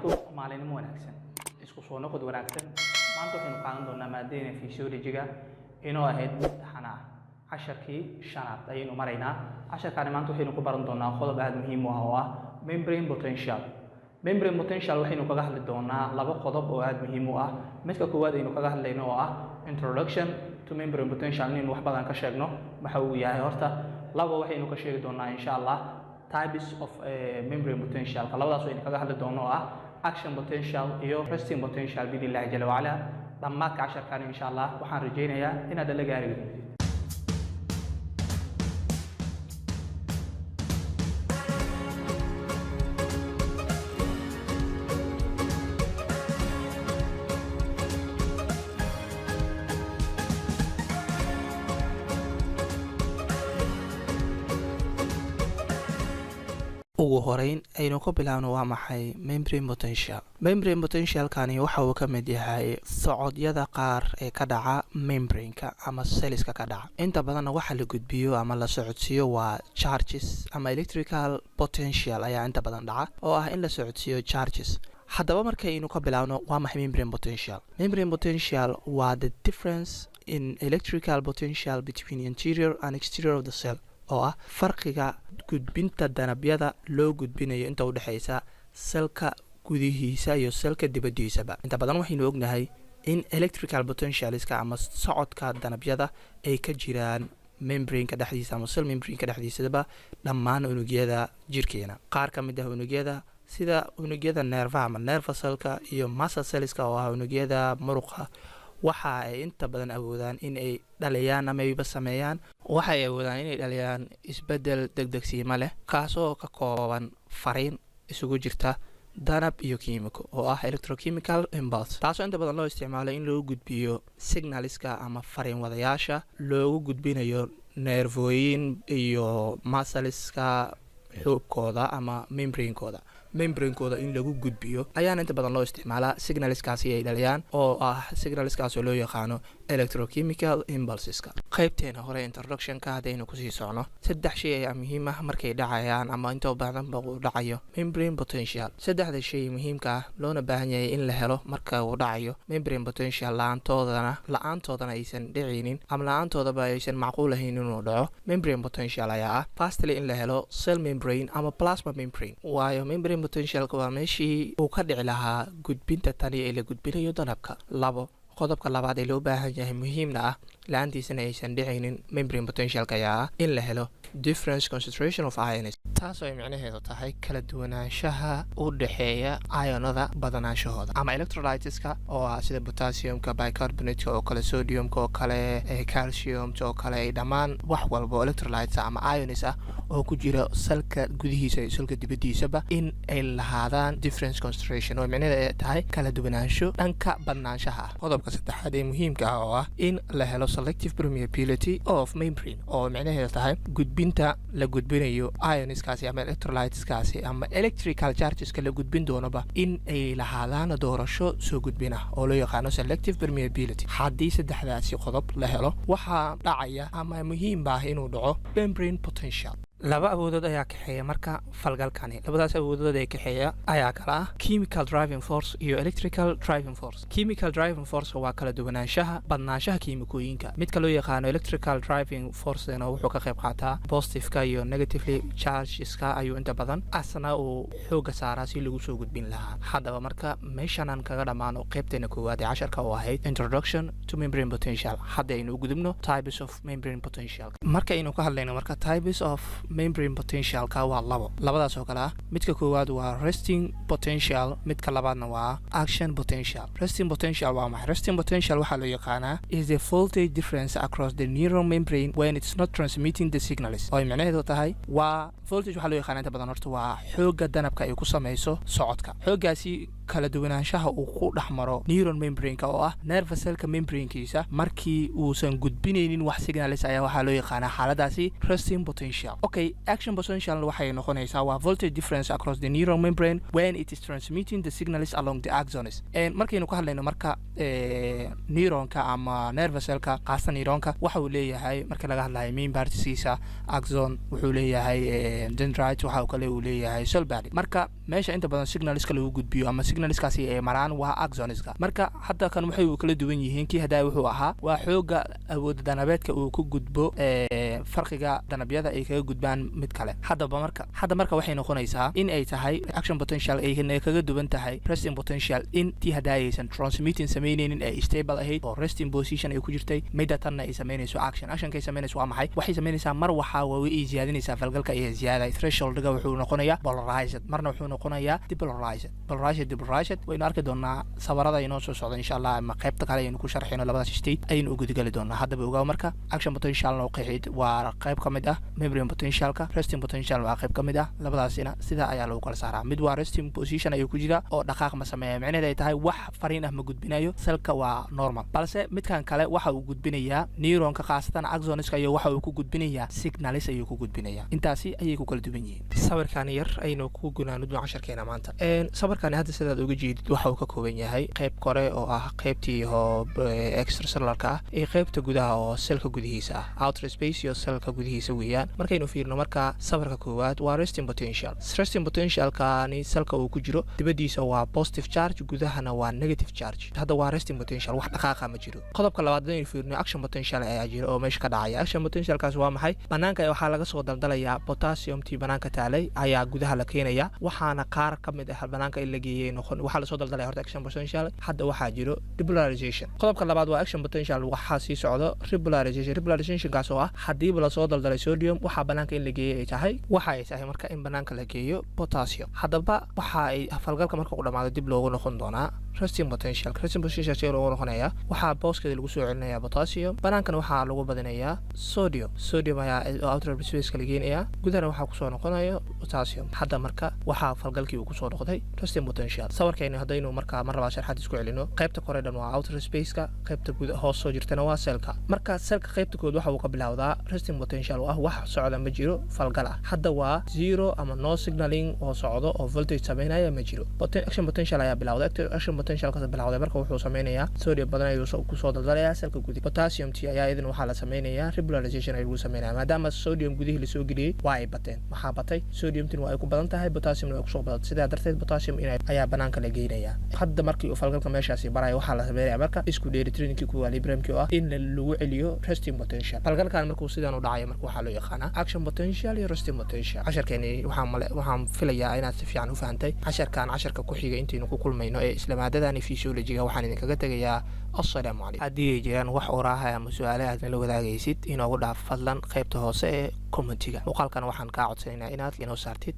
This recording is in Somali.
calaykum maalinimo wanaagsan isku soo noqod wanaagsan maanta waxaynu qaadan doonaa maadada physiology-ga inoo ahayd mid taxana casharkii shanaad ayaynu maraynaa casharkaani maanta waxaynu ku baran doonaa qodob aad muhiim u ah oo ah membrane potential waxaynu kaga hadli doonaa laba qodob oo aad muhiim u ah midka koowaad aynu kaga hadlayno oo ah introduction to membrane potential inaynu wax badan ka sheegno waxa uu yahay horta laba waxaynu ka sheegi doonaa insha Allah types of membrane potential labadaas aynu kaga hadli doono oo ah action potential iyo resting potential billahi jalla wa ala dhamaadka casharkan insha Allah waxaan rajeynayaa inaad la gaari doonto ugu horeyn aynu ku bilaabno waa maxay membrane potentialkani waxa uu ka mid yahay socodyada qaar ee ka dhaca membraneka ama cellska ka dhaca inta badan waxa la gudbiyo ama la socodsiyo waa charges ama electrical potential ayaa inta badan dhaca oo ah in la socodsiyo charges haddaba markaynu ka bilaabno waa maxay membrane potential waa the difference in electrical potential between interior and exterior of the cell oo ah farqiga gudbinta danabyada loo gudbinayo inta u dhaxaysa selka gudihiisa iyo selka dibadiisaba inta badan waxaynu ognahay in electrical potentialska ama socodka danabyada ay ka jiraan membraneka dhexdiisa ama cell membraneka dhexdiisaba dhammaan unugyada jirkeena qaar ka mid ah unugyada sida unugyada nervaha ama nerve cellka iyo muscle cellska oo ah unugyada muruqa waxa ay inta badan awoodaan in ay dhaliyaan ama ay sameeyaan waxa ay awoodaan in ay dhaliyaan isbedel degdegsiimo leh kaasoo ka kooban fariin isugu jirta danab iyo kiimiko oo ah electrochemical impulse taasoo inta badan loo isticmaalo in lagu gudbiyo signalska ama fariin wadayaasha loogu gudbinayo neervooyin iyo muscleska xoogkooda ama membranekooda in lagu gudbiyo ayaana inta badan loo isticmaalaa signalskaasi ay dhaliyaan oo ah signalskaasoo loo yaqaano electrochemical impulseska qaybteena hore introductionka haddaynu kusii socno 3 shay ayaa muhiim ah markay dhacayaan ama inta badanba uu dhacayo membrane potential 3 shay muhiimka ah loona baahan yahay in la helo marka uu dhacayo membrane potential la-aantoodana aysan dhicinin ama la-aantoodaba aysan macquul ahayn inuu dhaco membrane potential ayaa ah firstly in la helo cell membrane ama plasma membrane waayo membrane potentialka waa meeshii uu ka dhici lahaa gudbinta tani ee la gudbinayo danabka qodobka labaad ee loo baahan yahay muhiimna ah la-aantiisana aysan dhicaynin membrane potentialka ayaa ah in la helo difference concentration of ions taasoo ay micnaheedu tahay kala duwanaanshaha u dhexeeya ionada badanaanshahooda ama electrolyteska oo ah sida potassiumka bicarbonateka oo kale sodiumka oo kale calciumta oo kale ay dhammaan wax walba electrolytes ama ions ah oo ku jira salka gudihiisa iyo salka dibadiisaba in ay lahaadaan difference concentration oo micnaheedu ay tahay kala duwanaansho dhanka badnaanshaha ah qodobka saddexaad ee muhiimka ah oo ah in la helo selective permeability of membrane oo micnaheedu tahay gudbinta la gudbinayo ionskaasi ama electrolyteskaasi ama electrical chargeska la gudbin doonaba in ay lahaadaan doorasho soo gudbina oo loo yaqaano selective permeability haddii saddexdaasi qodob la helo waxaa dhacaya ama muhiim ah inuu dhaco membrane potential laba awoodood ayaa kaxeeya marka falgalkani labadaas awoodood ee kaxeeya ayaa kala ah chemical driving force iyo electrical driving force chemical driving force waa kala duwanaanshaha badnaanshaha kiimikooyinka midka loo yaqaano electrical driving forcena wuxuu ka qayb qaataa positiveka iyo negatively chargeska ayuu inta badan asna uu xooga saaraa si lagu soo gudbin lahaa haddaba marka meeshanaan kaga dhammaano qaybteena koowaad ee casharka oo ahayd introduction to membrane potential hadda aynu u gudubno types of membrane potential markaynu ka hadlayno marka types of membrane potentialka waa labadaas oo kale ah midka koowaad waa resting potential midka labaadna waa action potential resting potential waa maxay resting potential waxaa loo yaqaanaa is the voltage difference across the neuron membrane when it's not transmitting the signals oo micnaheedu tahay waa voltage waxaa loo yaqaanaa inta badan horta waa xooga danabka ay ku samayso socodka xoogaasi kala duwanaanshaha uu ku dhexmaro neuron membrane-ka oo ah nerve cell-ka membrane-kiisa markii uusan gudbinaynin wax signalis ayaa waxaa loo yaqaanaa xaaladaasi resting potential. Okay, action potential waxay noqonaysaa waa voltage difference across the neuron membrane when it is transmitting the signals along the axons. Markaynu ka hadlayno marka neuronka ama nerve cell-ka qaasa neuronka waxa uu leeyahay marka laga hadlayo main partiskiisa axon, wuxuu leeyahay dendrite, waxa kale uu leeyahay cell body. marka meesha inta badan signalska lagu gudbiyo ama signalskaasi ay maraan waa axonska. marka hadda kan waxay kala duwan yihiin kii hadaa wuxuu ahaa waa xooga awood danabeedka uu ku gudbo farqiga danabyada ay kaga gudbaan mid kale. hadda marka waxay noqonaysaa in ay tahay action potential ay kaga duwan tahay resting potential in tii hadaayaysan transmitting sameynaynin ay stable ahayd oo resting position ay ku jirtay midda tanna ay sameynayso actionkay sameynayso waa maxay waxay sameynaysaa mar waxa way ziyaadinaysaa falgalka ay ziyaaday thresholdga wuxuu noqonayaa polarized marna wuxuu noqonayaa depolarized waynu arki doonaa sabarada inoo soo socda insha Allah ama qaybta kale aynu ku sharxino labadaas state aynu ugu gali doonaa. haddaba ogaa marka action potential oo qeexid waa qayb ka mid ah membrane potentialka, resting potential waa qayb ka mid ah. labadaasina sida ayaa lagu kala saaraa. mid waa resting position ayuu ku jira oo dhaqaaq ma sameeyo, macnaheedu ay tahay wax fariin ah ma gudbinayo, selka waa normal. balse midkan kale waxa uu gudbinayaa neuronka qaasatan axonska iyo waxa uu ku gudbinayaa signalis ayuu ku gudbinayaa. intaasi ayay ku kala duwan yihiin. sawirkan yar aynu ku gunaanudno casharkeena maanta. sawirkan hadda sidaad uga jeedid waxa uu ka kooban yahay qayb kore oo ah qaybtii extracellularka ah iyo qaybta gudaha oo selka gudihiisa ah, outer space iyo selka gudihiisa weeyaan. markaynu fiirno marka sawirka koowaad waa resting potentialkani selka uu ku jiro dibadiisa waa positive charge, gudahana waa negative charge. hadda waa resting potential, wax dhaqaaqa ma jiro. qodobka labaad aynu fiirno action potential ayaa jiro oo meesha ka dhacaya. action potentialkaas waa maxay? banaanka waxaa laga soo daldalayaa potassiumtii banaanka taalay ayaa gudaha la keenaya, waxaana qaar ka mid ah banaanka in la geeyay waxaa la soo daldalaya horta action potential. hadda waxaa jiro depolarization. qodobka labaad waa action potential waxaa sii socdo repolarizationkaas oo ah hadiiba la soo daldalay sodium waxaa banaanka in la geeyay ay tahay marka in banaanka la geeyo potassium. haddaba waxa ay falgalka marka uu dhamaado dib loogu noqon doonaa resting potential si loogu noqonaya waxaa booskeeda lagu soo celinaya potassium, banaankana waxaa lagu badinayaa sodium ayaa outer space ka lageynaya, gudahana waxaa kusoo noqonaya potassium. hadda marka waxaa falgalkii uu kusoo noqday resting potential. sawirkeena haddaynu markaa mar labaad sharxaad isku celino, qaybta kore dhan waa outer space-ka, qaybta hoos soo jirtana waa selka. marka selka qaybta kood waxa uu ka bilowdaa resting potential oo ah wax socda ma jiro falgal ah. hadda waa zero ama no signaling oo socdo oo voltage sameynaya ma jiro. action potential ayaa bilowday. action potentialkaas bilowday marka wuxuu sameynayaa sodium badan ayuu kusoo daldalayaa selka gudihi. potassium tii ayaa idin waxaa la sameynayaa repolarization ayuu sameynaya maadaama sodium gudihi la soo geliyay waa ay bateen. maxaa batay? sodium tin waa ay ku badan tahay, potassium waa ay ku soo badan. sidaa darteed potassium ayaa banaanka la geynaya. hadda markii uu falgalka meeshaasi barayo waxaa la sameeyaa marka isku dheelitiranki ku equilibriumki oo ah in lagu celiyo resting potential. falgalkan markuu sidaan u dhacayo marka waxaa loo yaqaanaa action potential iyo resting potential. casharkeeni waxaan filayaa inaad si fiican u fahantay. casharka ku xiga intaynu ku kulmayno ee isla maadadani physiology-ga waxaan idinkaga tegayaa assalaamu calaykum. haddii ay jiraan wax uraaha ama su-aale aad nala wadaagaysid inoogu dhaaf fadlan qaybta hoose ee commentiga. muuqaalkan waxaan kaa codsanaynaa inaad inoo saartid